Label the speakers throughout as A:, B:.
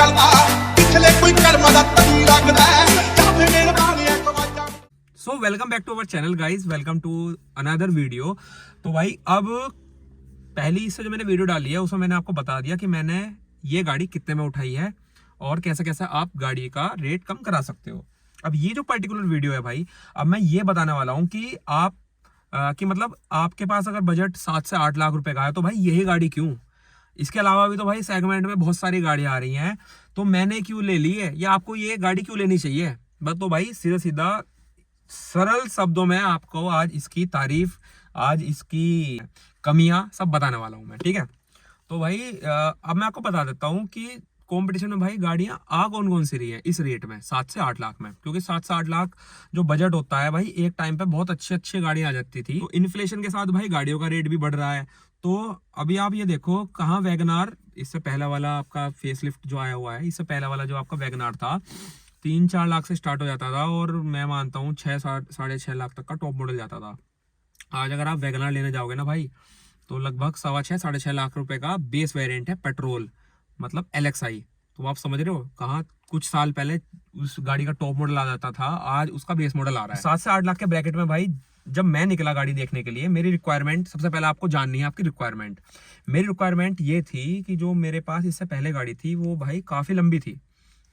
A: ਚੱਲਦਾ ਪਿਛਲੇ ਕੋਈ ਕਰਮ ਦਾ ਤਨੀ ਲੱਗਦਾ ਜਾਂ ਫਿਰ ਮੇਰੇ ਵਾਲਿਆਂ ਕਵਾਜਾਂ।
B: So welcome back to our channel guys, welcome to another video. तो भाई अब पहली इससे जो मैंने वीडियो डाली है उसमें मैंने आपको बता दिया कि मैंने ये गाड़ी कितने में उठाई है और कैसे कैसे आप गाड़ी का रेट कम करा सकते हो। अब ये जो पर्टिकुलर वीडियो है भाई, अब मैं ये बताने वाला हूँ कि आप कि मतलब आपके पास अगर बजट 7 से 8 लाख रुपए का है तो भाई यही गाड़ी क्यों। इसके अलावा भी तो भाई सेगमेंट में बहुत सारी गाड़ियां आ रही हैं, तो मैंने क्यों ले ली है या आपको ये गाड़ी क्यों लेनी चाहिए। बस तो भाई सीधा सीधा सरल शब्दों में आपको आज इसकी तारीफ, आज इसकी कमियां सब बताने वाला हूं मैं, ठीक है। तो भाई अब मैं आपको बता देता हूं कि कंपटीशन में भाई गाड़ियां आ कौन कौन सी रही है इस रेट में 7 से 8 लाख में, क्योंकि 7 से 8 लाख जो बजट होता है भाई, एक टाइम पे बहुत अच्छी अच्छी गाड़ियां आ जाती थी। तो इन्फ्लेशन के साथ भाई गाड़ियों का रेट भी बढ़ रहा है। तो अभी आप ये देखो कहाँ वैगनार, इससे पहला वाला आपका फेसलिफ्ट जो आया हुआ है, इससे पहला वाला जो आपका वैगनार था 3-4 लाख से स्टार्ट हो जाता था और मैं मानता हूँ 6-6.5 लाख तक का टॉप मॉडल जाता था। आज अगर आप वैगनार लेने जाओगे ना भाई, तो लगभग 6.25-6.5 लाख रुपए का बेस वेरिएंट है पेट्रोल, मतलब LXI। तो आप समझ रहे हो कहाँ कुछ साल पहले उस गाड़ी का टॉप मॉडल आ जाता था, आज उसका बेस मॉडल आ रहा है। 7 से 8 लाख के ब्रैकेट में भाई जब मैं निकला गाड़ी देखने के लिए, मेरी रिक्वायरमेंट सबसे पहले आपको जाननी है आपकी रिक्वायरमेंट। मेरी रिक्वायरमेंट ये थी कि जो मेरे पास इससे पहले गाड़ी थी वो भाई काफ़ी लंबी थी,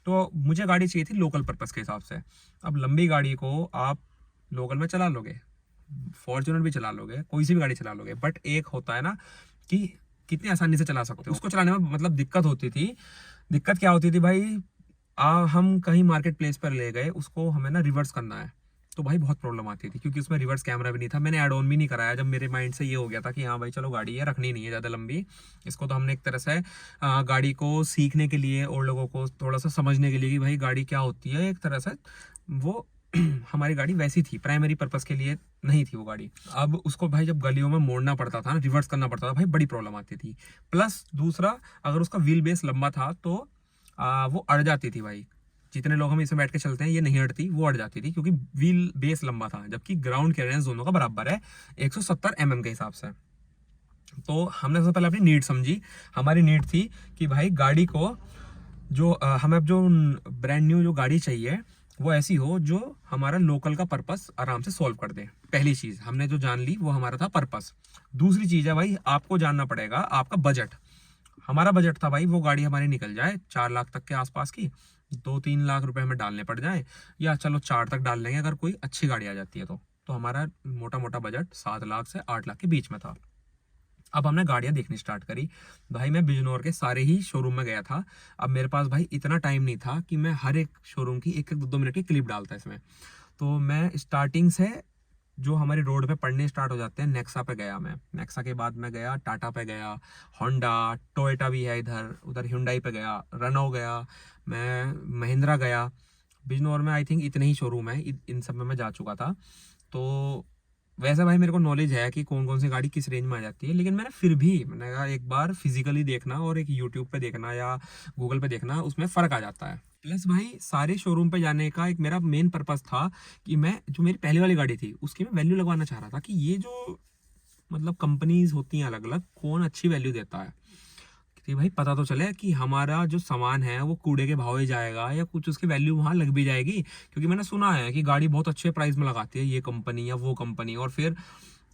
B: तो मुझे गाड़ी चाहिए थी लोकल पर्पस के हिसाब से। अब लंबी गाड़ी को आप लोकल में चला लोगे, फॉर्च्यूनर भी चला लोगे, कोई सी भी गाड़ी चला लोगे, बट एक होता है ना कि कितनी आसानी से चला सकते हो। उसको चलाने में मतलब दिक्कत होती थी। दिक्कत क्या होती थी भाई, हम कहीं मार्केट प्लेस पर ले गए, उसको हमें ना रिवर्स करना है, तो भाई बहुत प्रॉब्लम आती थी, क्योंकि उसमें रिवर्स कैमरा भी नहीं था। मैंने एड ऑन भी नहीं कराया जब मेरे माइंड से ये हो गया था कि हाँ भाई चलो गाड़ी है, रखनी नहीं है ज़्यादा लंबी, इसको तो हमने एक तरह से गाड़ी को सीखने के लिए और लोगों को थोड़ा सा समझने के लिए कि भाई गाड़ी क्या होती है, एक तरह से वो हमारी गाड़ी वैसी थी, प्राइमरी पर्पस के लिए नहीं थी वो गाड़ी। अब उसको भाई जब गलियों में मोड़ना पड़ता था, रिवर्स करना पड़ता था, भाई बड़ी प्रॉब्लम आती थी। प्लस दूसरा, अगर उसका व्हील बेस लंबा था तो वो अड़ जाती थी भाई। जितने लोग हम इसमें बैठ के चलते हैं ये नहीं अड़ती, वो अड़ जाती थी, क्योंकि व्हील बेस लंबा था, जबकि ग्राउंड क्लियरेंस दोनों का बराबर है 170 mm के हिसाब से। तो हमने सबसे पहले अपनी नीड समझी। हमारी नीड थी कि भाई गाड़ी को जो हमें जो ब्रांड न्यू जो गाड़ी चाहिए वो ऐसी हो जो हमारा लोकल का पर्पस आराम से सॉल्व कर दे। पहली चीज़ हमने जो जान ली वो हमारा था पर्पस। दूसरी चीज़ है भाई, आपको जानना पड़ेगा आपका बजट। हमारा बजट था भाई वो गाड़ी हमारी निकल जाए 4 लाख तक के आसपास की, 2-3 लाख रुपए हमें डालने पड़ जाए, या चलो 4 तक डाल लेंगे अगर कोई अच्छी गाड़ी आ जाती है तो हमारा मोटा मोटा बजट 7 लाख से 8 लाख के बीच में था। अब हमने गाड़ियां देखनी स्टार्ट करी। भाई मैं बिजनौर के सारे ही शोरूम में गया था। अब मेरे पास भाई इतना टाइम नहीं था कि मैं हर एक शोरूम की 1-2 मिनट की क्लिप डालता इसमें। तो मैं स्टार्टिंग से जो हमारे रोड पे पड़ने स्टार्ट हो जाते हैं, नेक्सा पे गया मैं, नेक्सा के बाद मैं गया टाटा पे गया, होंडा, टोयोटा भी है इधर, उधर hyundai पे गया, रनो गया, मैं महिंद्रा गया। बिजनौर में आई थिंक इतने ही शोरूम है, इन सब में मैं जा चुका था। तो वैसे भाई मेरे को नॉलेज है कि कौन कौन सी गाड़ी किस रेंज में आ जाती है, लेकिन मैंने कहा एक बार फिजिकली देखना और एक यूट्यूब पे देखना या गूगल पे देखना, उसमें फ़र्क आ जाता है। प्लस भाई सारे शोरूम पे जाने का एक मेरा मेन पर्पस था कि मैं जो मेरी पहली वाली गाड़ी थी उसकी मैं वैल्यू लगवाना चाह रहा था कि ये जो मतलब कंपनीज होती हैं अलग अलग, कौन अच्छी वैल्यू देता है, कि भाई पता तो चले कि हमारा जो सामान है वो कूड़े के भाव ही जाएगा या कुछ उसकी वैल्यू वहाँ लग भी जाएगी। क्योंकि मैंने सुना है कि गाड़ी बहुत अच्छे प्राइस में लगाती है ये कंपनी या वो कंपनी, और फिर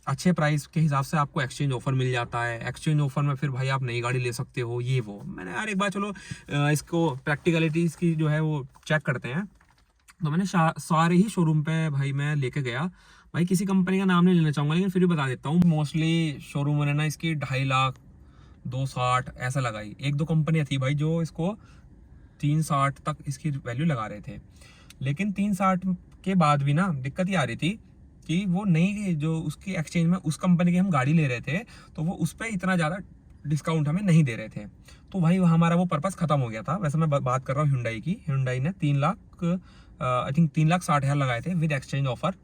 B: अच्छे प्राइस के हिसाब से आपको एक्सचेंज ऑफर मिल जाता है। एक्सचेंज ऑफर में फिर भाई आप नई गाड़ी ले सकते हो, ये वो। मैंने यार एक बार चलो इसको प्रैक्टिकलिटीज़ की जो है वो चेक करते हैं। तो मैंने सारे ही शोरूम पे भाई मैं लेके गया। भाई किसी कंपनी का नाम नहीं लेना चाहूँगा लेकिन फिर भी बता देता हूँ। मोस्टली शोरूम ने ना इसकी 2.5 लाख 260 ऐसा लगाई। 1-2 कंपनियाँ थी भाई जो इसको 360 तक इसकी वैल्यू लगा रहे थे, लेकिन 360 के बाद भी ना दिक्कत ही आ रही थी कि वो नई जो उसकी एक्सचेंज में उस कंपनी की हम गाड़ी ले रहे थे तो वो उस पर इतना ज़्यादा डिस्काउंट हमें नहीं दे रहे थे। तो भाई हमारा वो पर्पस खत्म हो गया था। वैसे मैं बात कर रहा हूँ Hyundai की। Hyundai ने 3 लाख आई थिंक 3,60,000 लगाए थे विद एक्सचेंज ऑफर,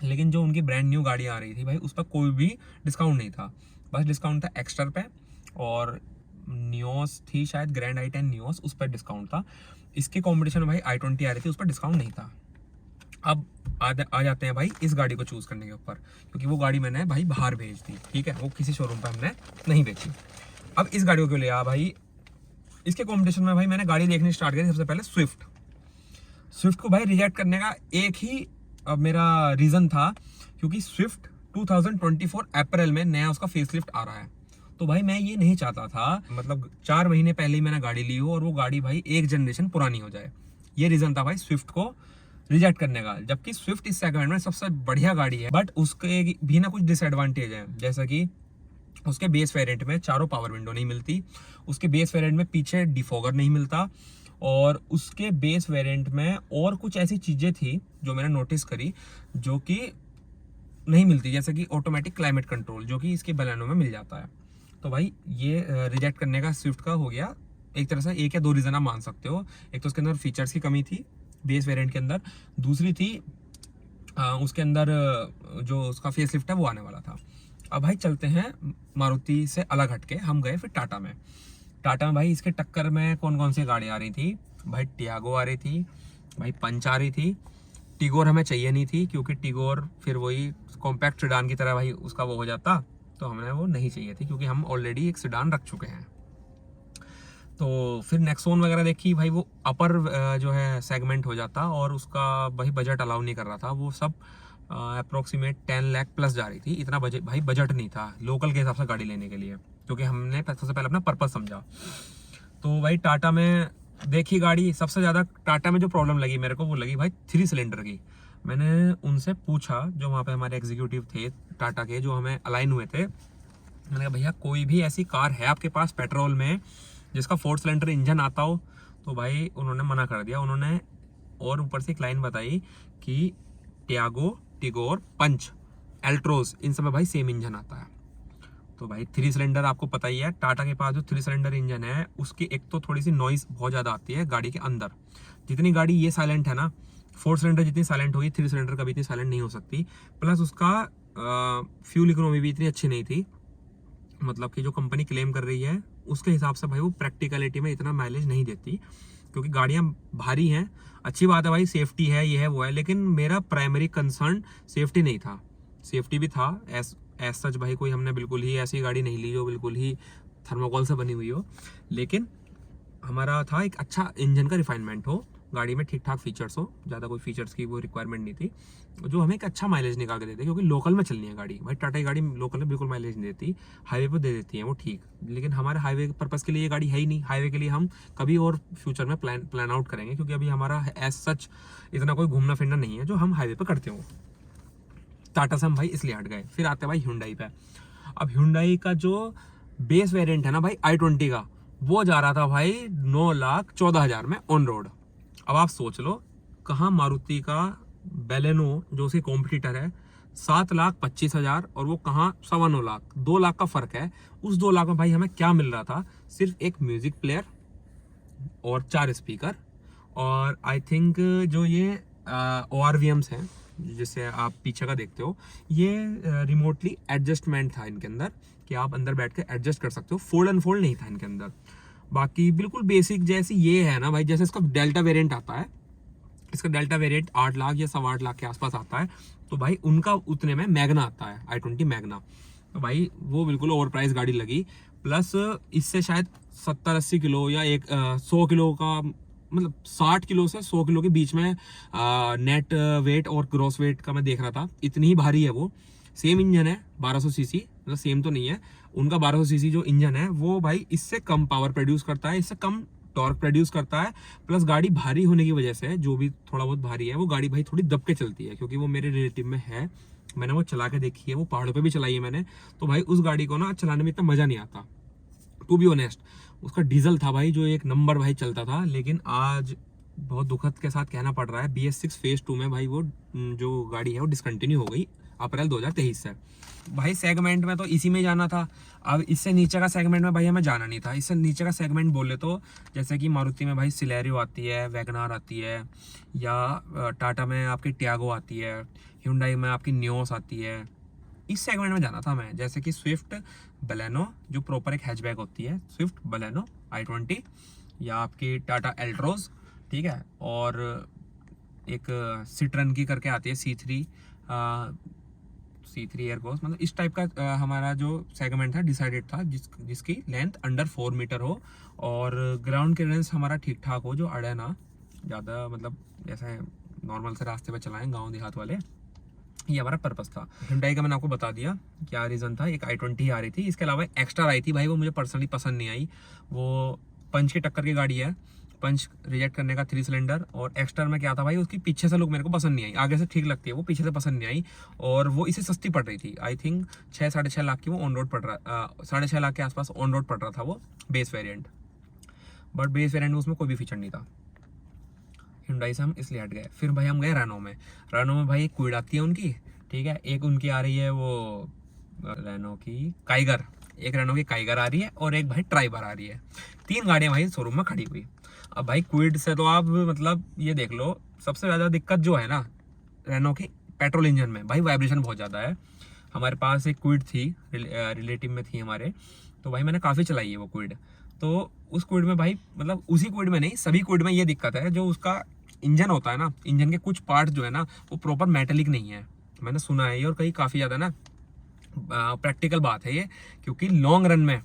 B: लेकिन जो उनकी ब्रांड न्यू गाड़ी आ रही थी भाई उस पर कोई भी डिस्काउंट नहीं था। बस डिस्काउंट था एक्स्टर पे, और नियोस थी शायद, ग्रैंड i10 नियोस, उस पर डिस्काउंट था। इसके कॉम्पिटिशन में भाई i20 आ रही थी, उस पर डिस्काउंट नहीं था। अब आ जाते हैं भाई इस गाड़ी को चूज़ करने के ऊपर, क्योंकि वो गाड़ी मैंने भाई बाहर भेज दी, ठीक है, वो किसी शोरूम पर हमने नहीं बेची। अब इस गाड़ी को क्यों लिया भाई, इसके कॉम्पिटिशन में भाई मैंने गाड़ी देखनी स्टार्ट करी सबसे पहले स्विफ्ट को भाई रिजेक्ट करने का एक ही मेरा रीजन था, क्योंकि स्विफ्ट 2024 अप्रैल में नया उसका फेसलिफ्ट आ रहा है। तो भाई मैं ये नहीं चाहता था, मतलब 4 महीने पहले ही मैंने गाड़ी ली हो और वो गाड़ी भाई एक जनरेशन पुरानी हो जाए। ये रीजन था भाई स्विफ्ट को रिजेक्ट करने का। जबकि स्विफ्ट इस सेगमेंट में सबसे बढ़िया गाड़ी है, बट उसके भी ना कुछ डिसएडवांटेज है, जैसा कि उसके बेस वेरिएंट में चारों पावर विंडो नहीं मिलती, उसके बेस वेरिएंट में पीछे डिफॉगर नहीं मिलता, और उसके बेस वेरिएंट में और कुछ ऐसी चीज़ें थी जो मैंने नोटिस करी जो कि नहीं मिलती, जैसे कि ऑटोमेटिक क्लाइमेट कंट्रोल जो कि इसके बलेनो में मिल जाता है। तो भाई ये रिजेक्ट करने का स्विफ्ट का हो गया। एक तरह से 1 या 2 रीज़न आप मान सकते हो। एक तो उसके अंदर फीचर्स की कमी थी बेस वेरिएंट के अंदर, दूसरी थी उसके अंदर जो उसका फेसलिफ्ट है वो आने वाला था। अब भाई चलते हैं मारुति से अलग हटके, हम गए फिर टाटा में भाई इसके टक्कर में कौन कौन सी गाड़ी आ रही थी भाई। टियागो आ रही थी भाई, पंच आ रही थी, टिगोर हमें चाहिए नहीं थी क्योंकि टिगोर फिर वही कॉम्पैक्ट सेडान की तरह भाई उसका वो हो जाता, तो हमें वो नहीं चाहिए थी क्योंकि हम ऑलरेडी एक सेडान रख चुके हैं। तो फिर नेक्सॉन वगैरह देखी भाई, वो अपर जो है सेगमेंट हो जाता और उसका भाई बजट अलाउ नहीं कर रहा था, वो सब अप्रोक्सीमेट 10 लाख प्लस जा रही थी। इतना बजट भाई बजट नहीं था लोकल के हिसाब से गाड़ी लेने के लिए, क्योंकि हमने सबसे पहले अपना पर्पस समझा। तो भाई टाटा में देखी गाड़ी, सबसे ज़्यादा टाटा में जो प्रॉब्लम लगी मेरे को वो लगी भाई 3 सिलेंडर की। मैंने उनसे पूछा, जो वहाँ पे हमारे एग्जीक्यूटिव थे टाटा के जो हमें अलाइन हुए थे, मैंने कहा भैया कोई भी ऐसी कार है आपके पास पेट्रोल में जिसका 4 सिलेंडर इंजन आता हो? तो भाई उन्होंने मना कर दिया। उन्होंने और ऊपर से एक लाइन बताई कि टियागो, टिगोर, पंच, एल्ट्रोज इन सब में भाई सेम इंजन आता है। तो भाई 3 सिलेंडर आपको पता ही है, टाटा के पास जो 3 सिलेंडर इंजन है उसकी एक तो थोड़ी सी नॉइस बहुत ज़्यादा आती है गाड़ी के अंदर। जितनी गाड़ी ये साइलेंट है ना, 4 सिलेंडर जितनी साइलेंट होगी 3 सिलेंडर कभी इतनी साइलेंट नहीं हो सकती। प्लस उसका फ्यूल इकोनॉमी भी इतनी अच्छी नहीं थी, मतलब कि जो कंपनी क्लेम कर रही है उसके हिसाब से भाई वो प्रैक्टिकलिटी में इतना माइलेज नहीं देती, क्योंकि गाड़ियाँ भारी हैं। अच्छी बात है भाई, सेफ्टी है, ये है वो है, लेकिन मेरा प्राइमरी कंसर्न सेफ्टी नहीं था। सेफ्टी भी था एज सच भाई, कोई हमने बिल्कुल ही ऐसी गाड़ी नहीं ली जो बिल्कुल ही थर्मोकोल से बनी हुई हो, लेकिन हमारा था एक अच्छा इंजन का रिफाइनमेंट हो, गाड़ी में ठीक ठाक फीचर्स हो, ज़्यादा कोई फीचर्स की वो रिक्वायरमेंट नहीं थी, जो हमें एक अच्छा माइलेज निकाल के देते, क्योंकि लोकल में चलनी है गाड़ी। भाई टाटा की गाड़ी लोकल में बिल्कुल माइलेज नहीं देती, हाईवे पर दे देती है वो ठीक, लेकिन हमारे हाईवे पर्पज़ के लिए ये गाड़ी है ही नहीं। हाईवे के लिए हम कभी और फ्यूचर में प्लान आउट करेंगे, क्योंकि अभी हमारा एज सच इतना कोई घूमना फिरना नहीं है जो हम हाईवे पर करते हो। टाटा से हम भाई इसलिए हट गए। फिर आते हैं भाई Hyundai पे। अब Hyundai का जो बेस वेरिएंट है ना भाई i20 का, वो जा रहा था भाई 9,14,000 में ऑन रोड। अब आप सोच लो, कहाँ मारुति का बेलेनो जो उसकी कॉम्पिटिटर है 7,25,000 और वो कहाँ 9.25 लाख, 2 लाख का फर्क है। उस 2 लाख में भाई हमें क्या मिल रहा था? सिर्फ एक म्यूजिक प्लेयर और 4 स्पीकर, और आई थिंक जो ये ORVMs हैं जिससे आप पीछे का देखते हो, ये रिमोटली एडजस्टमेंट था इनके अंदर, कि आप अंदर बैठ के एडजस्ट कर सकते हो। फोल्ड एंड फोल्ड नहीं था इनके अंदर। बाकी बिल्कुल बेसिक जैसी ये है ना भाई, जैसे इसका डेल्टा वेरिएंट आता है, इसका डेल्टा वेरिएंट 8 लाख या 8.25 लाख के आसपास आता है, तो भाई उनका उतने में मैग्ना आता है, i20 मैग्ना। तो भाई वो बिल्कुल ओवर प्राइस गाड़ी लगी। प्लस इससे शायद 70-80 किलो या 100 किलो का, मतलब 60 किलो से 100 किलो के बीच में नेट वेट और ग्रॉस वेट का मैं देख रहा था, इतनी ही भारी है वो। सेम इंजन है 1200 सीसी, मतलब सेम तो नहीं है, उनका 1200 सीसी जो इंजन है वो भाई इससे कम पावर प्रोड्यूस करता है, इससे कम टॉर्क प्रोड्यूस करता है। प्लस गाड़ी भारी होने की वजह से, जो भी थोड़ा बहुत भारी है, वो गाड़ी भाई थोड़ी दब के चलती है, क्योंकि वो मेरे रिलेटिव में है, मैंने वो चला के देखी है, वो पहाड़ों पे भी चलाई है मैंने। तो भाई उस गाड़ी को ना चलाने में इतना मजा नहीं आता, टू बी ऑनेस्ट। उसका डीजल था भाई जो एक नंबर भाई चलता था, लेकिन आज बहुत दुखद के साथ कहना पड़ रहा है BS6 फेज 2 में भाई वो जो गाड़ी है वो डिसकंटिन्यू हो गई अप्रैल 2023 से। भाई सेगमेंट में तो इसी में जाना था। अब इससे नीचे का सेगमेंट में भाई हमें जाना नहीं था। इससे नीचे का सेगमेंट बोले तो जैसे कि मारुति में भाई सिलेरियो आती है, वैगनार आती है, या टाटा में आपकी टियागो आती है, Hyundai में आपकी नियोस आती है। इस सेगमेंट में जाना था मैं, जैसे कि स्विफ्ट बलेनो जो प्रॉपर एक हैचबैक होती है, स्विफ्ट बलेनो i20, या आपकी टाटा एल्ट्रोज, ठीक है, और एक सिट्रन की करके आती है C3 C3 एयरक्रॉस, मतलब इस टाइप का हमारा जो सेगमेंट था डिसाइडेड था, जिसकी लेंथ अंडर 4 मीटर हो और ग्राउंड क्लियरेंस हमारा ठीक ठाक हो, जो अड़े ना ज़्यादा, मतलब जैसे नॉर्मल से रास्ते पे चलाएं गांव देहात वाले। ये हमारा पर्पस था। Hyundai का मैंने आपको बता दिया क्या रीज़न था। एक i20 आ रही थी, इसके अलावा एक्स्ट्रा आई थी भाई, वो मुझे पर्सनली पसंद नहीं आई। वो पंच की टक्कर की गाड़ी है, पंच रिजेक्ट करने का 3 सिलेंडर। और एक्स्ट्रा में क्या था भाई, उसकी पीछे से लुक मेरे को पसंद नहीं आई। आगे से ठीक लगती है वो, पीछे से पसंद नहीं आई। और वो इसे सस्ती पड़ रही थी, आई थिंक 6-6.5 लाख की वो ऑन रोड पड़ रहा, 6.5 लाख के आसपास ऑन रोड पड़ रहा था वो base variant. But base variant में उसमें कोई भी फीचर नहीं था। Hyundai से हम इसलिए हट गए। फिर भाई हम गए रेनो में। रेनो में भाई एक क्विड आती है उनकी, ठीक है। एक उनकी आ रही है वो रेनो की काइगर, एक रेनो की काइगर आ रही है और एक भाई ट्राइबर आ रही है। 3 गाड़ियां भाई शोरूम में खड़ी हुई। अब भाई क्विड से तो आप मतलब ये देख लो, सबसे ज़्यादा दिक्कत जो है ना रेनो की पेट्रोल इंजन में, भाई वाइब्रेशन बहुत ज़्यादा है। हमारे पास एक क्विड थी, रिलेटिव में थी हमारे, तो भाई मैंने काफ़ी चलाई है वो क्विड। तो उस क्विड में भाई, मतलब उसी क्विड में नहीं, सभी क्विड में ये दिक्कत है, जो उसका इंजन होता है ना, इंजन के कुछ पार्ट जो है ना वो प्रॉपर मेटेलिक नहीं है। मैंने सुना है ये, और कहीं काफ़ी ज़्यादा ना प्रैक्टिकल बात है ये, क्योंकि लॉन्ग रन में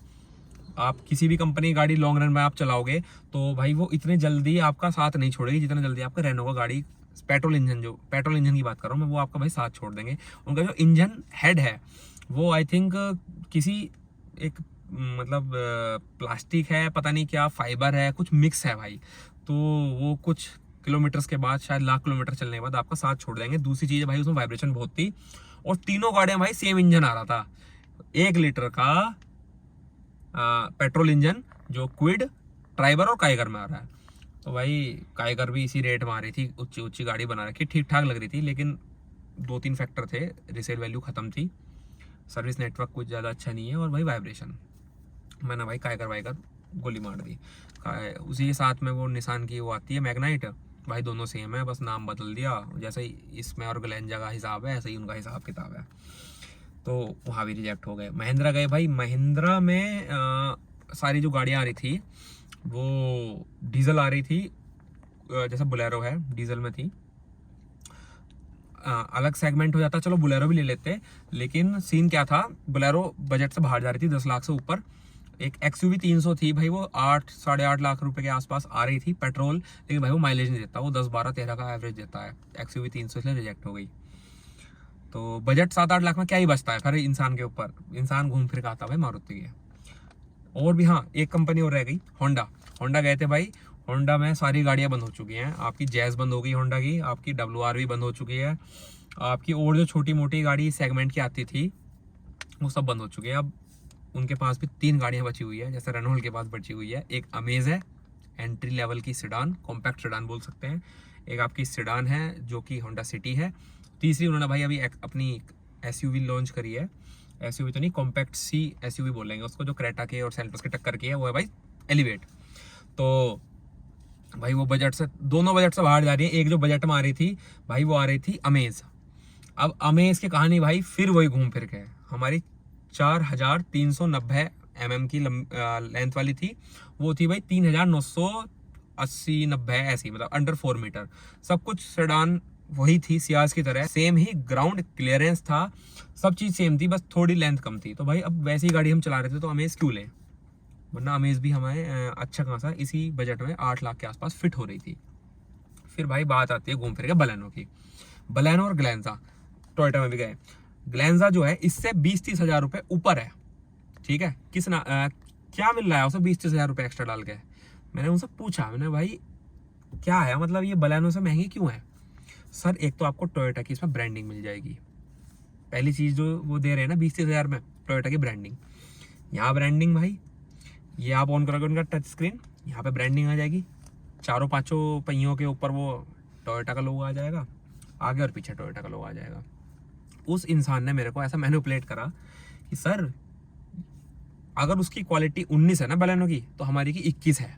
B: आप किसी भी कंपनी की गाड़ी लॉन्ग रन में आप चलाओगे तो भाई वो इतने जल्दी आपका साथ नहीं छोड़ेगी जितना जल्दी आपका रेनो का गाड़ी पेट्रोल इंजन की बात कर रहा हूँ मैं, वो आपका भाई साथ छोड़ देंगे। उनका जो इंजन हेड है वो आई थिंक किसी एक मतलब प्लास्टिक है, पता नहीं क्या फाइबर है, कुछ मिक्स है भाई। तो वो कुछ किलोमीटर्स के बाद, शायद लाख किलोमीटर चलने के बाद आपका साथ छोड़ देंगे। दूसरी चीज़ है भाई, उसमें वाइब्रेशन बहुत थी। और तीनों गाड़ियां भाई सेम इंजन आ रहा था, 1 लीटर का पेट्रोल इंजन, जो क्विड, ट्राइबर और काइगर में आ रहा है। तो भाई काइगर भी इसी रेट में आ रही थी, ऊंची गाड़ी बना रखी, ठीक ठाक लग रही थी। लेकिन 2-3 फैक्टर थे, रिसेल वैल्यू ख़त्म थी, सर्विस नेटवर्क कुछ ज़्यादा अच्छा नहीं है, और भाई वाइब्रेशन। मैंने भाई काइगर वाइगर गोली मार दी। उसी के साथ में वो निसान की वो आती है मैग्नाइट, भाई दोनों सेम है, बस नाम बदल दिया। जैसे ही इसमें और ग्लेंजा का हिसाब है, ऐसे ही उनका हिसाब किताब है। तो वहाँ भी रिजेक्ट हो गए। महिंद्रा गए भाई, महिंद्रा में सारी जो गाड़ियाँ आ रही थी वो डीजल आ रही थी, जैसे बुलेरो है डीजल में थी। अलग सेगमेंट हो जाता, चलो बुलेरो भी ले लेते, लेकिन सीन क्या था, बुलेरो बजट से बाहर जा रही थी, 10 लाख से ऊपर। एक XUV 300 थी भाई, वो 8-8.5 लाख रुपए के आसपास आ रही थी पेट्रोल, लेकिन भाई वो माइलेज नहीं देता, वो 10-12-13 का एवरेज देता है। XUV 300 इसलिए रिजेक्ट हो गई। तो बजट 7-8 लाख में क्या ही बचता है फिर इंसान के ऊपर, इंसान घूम फिर के आता भाई मारुति के। और भी हाँ, एक कंपनी और रह गई, होंडा गए थे भाई। होंडा में सारी गाड़ियाँ बंद हो चुकी हैं, आपकी जैज़ बंद हो गई होंडा की, आपकी WR भी बंद हो चुकी है, आपकी और जो छोटी मोटी गाड़ी सेगमेंट की आती थी वो सब बंद हो चुकी है। अब उनके पास भी 3 गाड़ियाँ बची हुई है, जैसे रेनॉल्ट के पास बची हुई है। एक अमेज है, एंट्री लेवल की सेडान, कॉम्पैक्ट सेडान बोल सकते हैं। एक आपकी सेडान है जो कि होंडा सिटी है। तीसरी उन्होंने भाई अभी अपनी SUV लॉन्च करी है, SUV तो नहीं, कॉम्पैक्ट सी SUV बोलेंगे उसको, जो क्रेटा के और सेल्टोस के टक्कर की है, वो है भाई एलिवेट। तो भाई वो बजट से, दोनों बजट से बाहर जा रही है। एक जो बजट में आ रही थी भाई, वो आ रही थी अमेज। अब अमेज की कहानी भाई फिर वही घूम फिर के, हमारी 4390 mm की लेंथ वाली थी, वो थी भाई 3980-90 ऐसी, मतलब अंडर 4 मीटर। सब कुछ सेडान वही थी, सियाज की तरह, सेम ही ग्राउंड क्लियरेंस था, सब चीज़ सेम थी, बस थोड़ी लेंथ कम थी। तो भाई अब वैसी गाड़ी हम चला रहे थे तो अमेज क्यों लें, वरना अमेज भी हमें अच्छा खासा इसी बजट में 8 लाख के आसपास फिट हो रही थी। फिर भाई बात आती है घूम फिर के बलेनो की। बलेनो और ग्लेंजा, टोयोटा में भी गए। ग्लेंजा जो है इससे 20-30 हज़ार रुपये ऊपर है, ठीक है। क्या मिल रहा है उसे 20-30 हज़ार रुपये एक्स्ट्रा डाल के। मैंने उनसे पूछा, मैंने भाई क्या है, मतलब ये बलेनो से महंगी क्यों है। सर एक तो आपको टोयोटा की इसमें ब्रांडिंग मिल जाएगी, पहली चीज़ जो वो दे रहे हैं ना 20-30 हज़ार में, टोयोटा की ब्रांडिंग। यहाँ ब्रांडिंग भाई, ये आप ऑन करोगे उनका टच स्क्रीन, यहाँ पे ब्रांडिंग आ जाएगी, 4-5 पहियों के ऊपर वो टोयोटा का लोगो आ जाएगा, आगे और पीछे टोयोटा का लोगो आ जाएगा। उस इंसान ने मेरे को ऐसा मैनिपुलेट करा कि सर अगर उसकी क्वालिटी 19 है ना बलेनो की, तो हमारी की 21 है,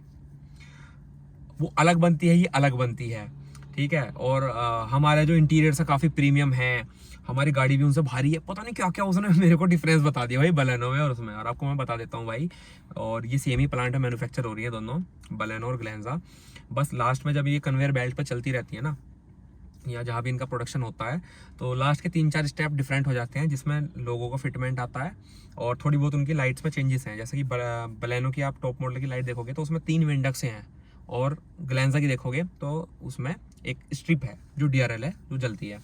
B: वो अलग बनती है, ये अलग बनती है, ठीक है। और हमारा जो इंटीरियर से काफ़ी प्रीमियम है, हमारी गाड़ी भी उनसे भारी है, पता नहीं क्या क्या उसने मेरे को डिफरेंस बता दिया भाई बलेनो में और उसमें। और आपको मैं बता देता हूँ भाई, और ये सेम ही प्लांट में मैन्युफैक्चर हो रही है दोनों, बलेनो और ग्लेंजा। बस लास्ट में जब ये कन्वेयर बेल्ट पर चलती रहती है ना, या जहाँ भी इनका प्रोडक्शन होता है, तो लास्ट के 3-4 स्टेप डिफरेंट हो जाते हैं, जिसमें लोगों का फिटमेंट आता है और थोड़ी बहुत उनकी लाइट्स में चेंजेस हैं। जैसे कि बलेनो की आप टॉप मॉडल की लाइट देखोगे तो उसमें 3 विंडक्स हैं, और ग्लेंजा की देखोगे तो उसमें एक स्ट्रिप है जो DRL है जो जलती है,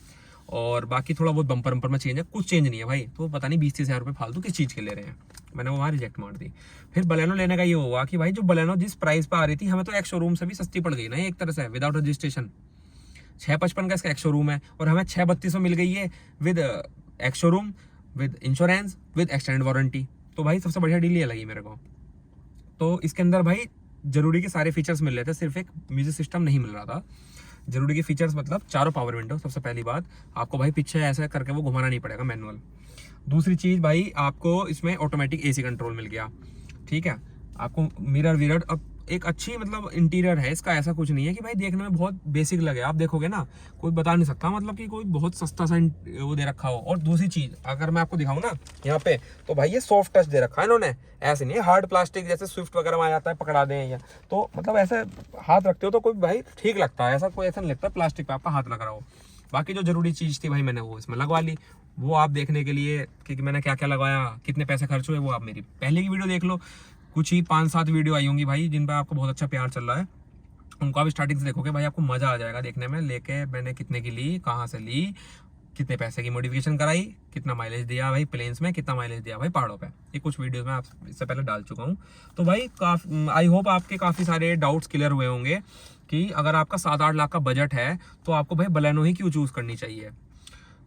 B: और बाकी थोड़ा बहुत बम्पर वम्पर में चेंज है, कुछ चेंज नहीं है भाई। तो पता नहीं 20-30 हज़ार रुपये फालतू किस चीज़ के ले रहे हैं, मैंने वो वहाँ रिजेक्ट मार दी। फिर बलेनो लेने का ये हुआ कि भाई जो बलेनो जिस प्राइस पर आ रही थी, हमें तो एक शोरूम से भी सस्ती पड़ गई ना एक तरह से, विदाउट रजिस्ट्रेशन। 655 का इसका एक शोरूम है, और हमें 632 में मिल गई है with ex showroom, with insurance, with extended warranty. तो भाई सबसे बढ़िया डील ये लगी मेरे को। तो इसके अंदर भाई जरूरी के सारे फीचर्स मिल रहे थे, सिर्फ एक म्यूजिक सिस्टम नहीं मिल रहा था। जरूरी के फीचर्स मतलब चारों पावर विंडो, सबसे पहली बात आपको भाई पीछे ऐसा करके वो घुमाना नहीं पड़ेगा मैनुअल। दूसरी चीज़ भाई आपको इसमें ऑटोमेटिक AC कंट्रोल मिल गया, ठीक है। आपको मिरर विरर, अब एक अच्छी मतलब इंटीरियर है इसका, ऐसा कुछ नहीं है कि भाई देखने में बहुत बेसिक लगे। आप देखोगे ना, कोई बता नहीं सकता मतलब कि कोई बहुत सस्ता सा वो दे रखा हो। और दूसरी चीज़ अगर मैं आपको दिखाऊं ना यहाँ पे, तो भाई ये सॉफ्ट टच दे रखा है इन्होंने, ऐसे नहीं है हार्ड प्लास्टिक जैसे स्विफ्ट वगैरह में आ जाता है पकड़ा दें या, तो मतलब ऐसे हाथ रखते हो तो कोई भाई ठीक लगता है, ऐसा कोई ऐसा नहीं लगता प्लास्टिक पे आपका हाथ लग रहा हो। बाकी जो जरूरी चीज़ थी भाई मैंने वो इसमें लगवा ली। वो आप देखने के लिए कि मैंने क्या क्या लगवाया, कितने पैसे खर्च हुए, वो आप मेरी पहले की वीडियो देख लो। कुछ ही 5-7 वीडियो आई होंगी भाई जिन पर आपको बहुत अच्छा प्यार चल रहा है, उनको आप स्टार्टिंग से देखोगे भाई, आपको मज़ा आ जाएगा देखने में। लेके मैंने कितने की ली, कहाँ से ली, कितने पैसे की मॉडिफिकेशन कराई, कितना माइलेज दिया भाई प्लेन्स में, कितना माइलेज दिया भाई पहाड़ों पे, ये कुछ वीडियोस में आप इससे पहले डाल चुका हूँ। तो भाई आई होप आपके काफ़ी सारे डाउट्स क्लियर हुए होंगे कि अगर आपका 7-8 लाख का बजट है तो आपको भाई बलेनो ही क्यों चूज़ करनी चाहिए,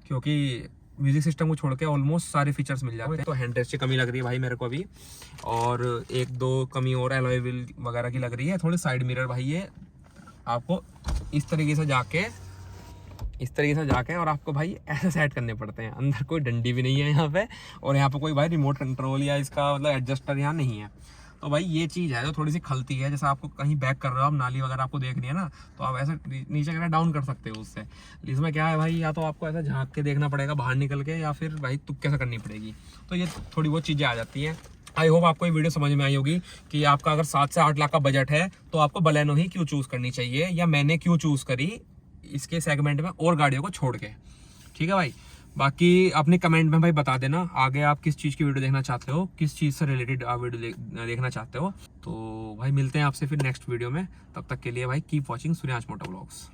B: क्योंकि म्यूजिक सिस्टम को छोड़ के ऑलमोस्ट सारे फीचर्स मिल जाते हैं। तो हैंड रेस्ट की कमी लग रही है भाई मेरे को अभी, और 1-2 कमी और एलॉय व्हील वगैरह की लग रही है। थोड़े साइड मिरर भाई ये आपको इस तरीके से जाके और आपको भाई ऐसे सेट करने पड़ते हैं। अंदर कोई डंडी भी नहीं है यहाँ पे, और यहाँ पे कोई भाई रिमोट कंट्रोल या इसका मतलब एडजस्टर यहाँ नहीं है। तो भाई ये चीज़ है जो थोड़ी सी खलती है। जैसे आपको कहीं बैक कर रहे हो, आप नाली वगैरह आपको देख रही है ना, तो आप ऐसे नीचे करके डाउन कर सकते हो उससे। इसमें क्या है भाई, या तो आपको ऐसा झांक के देखना पड़ेगा बाहर निकल के, या फिर भाई तुक्के से करनी पड़ेगी। तो ये थोड़ी बहुत चीज़ें आ जाती हैं। आई होप आपको ये वीडियो समझ में आई होगी कि आपका अगर 7 से 8 लाख का बजट है तो आपको बलेनो ही क्यों चूज़ करनी चाहिए, या मैंने क्यों चूज़ करी इसके सेगमेंट में और गाड़ियों को छोड़ के, ठीक है भाई। बाकी अपने कमेंट में भाई बता देना आगे आप किस चीज़ की वीडियो देखना चाहते हो, किस चीज़ से रिलेटेड आप वीडियो देखना चाहते हो। तो भाई मिलते हैं आपसे फिर नेक्स्ट वीडियो में, तब तक के लिए भाई कीप वॉचिंग सूर्यांश मोटो व्लॉग्स।